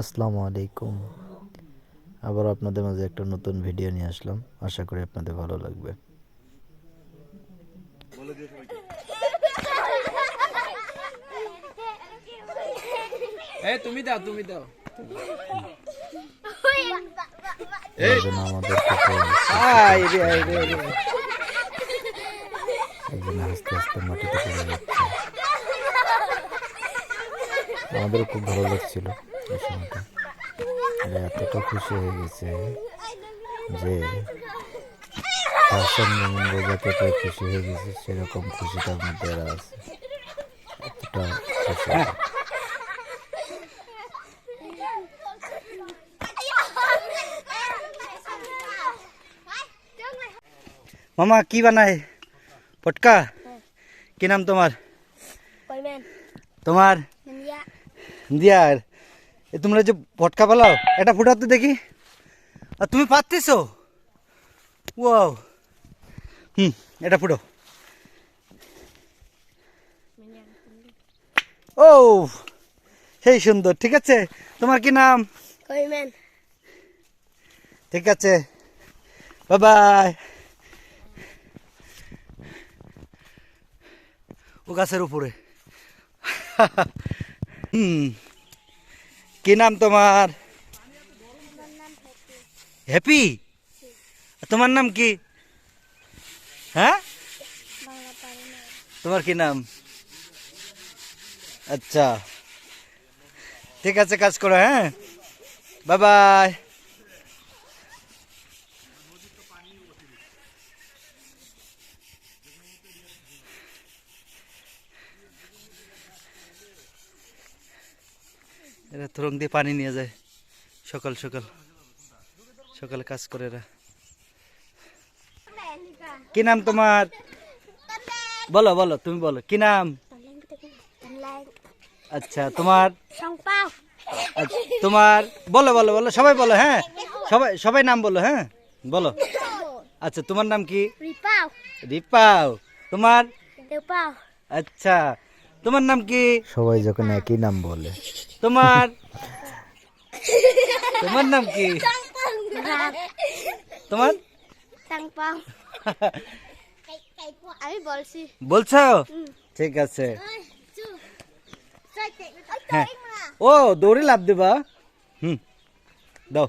আসসালামু আলাইকুম। আবার আপনাদের মাঝে একটা নতুন ভিডিও নিয়ে আসলাম, আশা করি আপনাদের ভালো লাগবে। তুমি দাও আমাদের একজন আস্তে আস্তে মাটিতে পড়ে যাচ্ছে। আমাদের খুব ভালো লাগছিল এই সময়টা। এরা এতটা খুশি হয়ে গেছে যে হাসান মামুন রেজাকে পেয়ে খুশি হয়ে গেছে, সেরকম খুশিটার মধ্যে এরা আছে। এতটা খুশি। মামা কি বানায়? পটকা? কি নাম তোমার? তোমার দিয়ার। তোমরা যে পটকা বানাও, এটা ফুটাও তো দেখি। আর তুমি পারতেছো? ওয়াও। এটা ফুটো। ও সেই সুন্দর। ঠিক আছে, তোমার কি নাম? ঠিক আছে, বাই বাই। ও গাছের উপরে। কি নাম তোমার? হ্যাপি। তোমার নাম কি? হ্যাঁ, তোমার কি নাম? আচ্ছা, ঠিক আছে, কাজ করো। হ্যাঁ, বাই বাই। এরা থরং দিয়ে পানি নিয়ে যায় সকাল সকাল। সকালে কাজ করে এরা। কি নাম তোমার? বলো বলো, তুমি বলো কি নাম? আচ্ছা, তোমার? তোমার বলো বলো বলো, সবাই বলো। হ্যাঁ, সবাই সবাই নাম বলো। হ্যাঁ, বলো। আচ্ছা, তোমার নাম কি? রিপাও। তোমার? আচ্ছা, তোমার নাম কি? সবাই যখন একই নাম বলে। তোমার? তোমার নাম কি? তোমার? আমি বলছি। বলছো? ঠিক আছে। হ্যাঁ, ও দৌড়ে লাভ দিবা। দাও।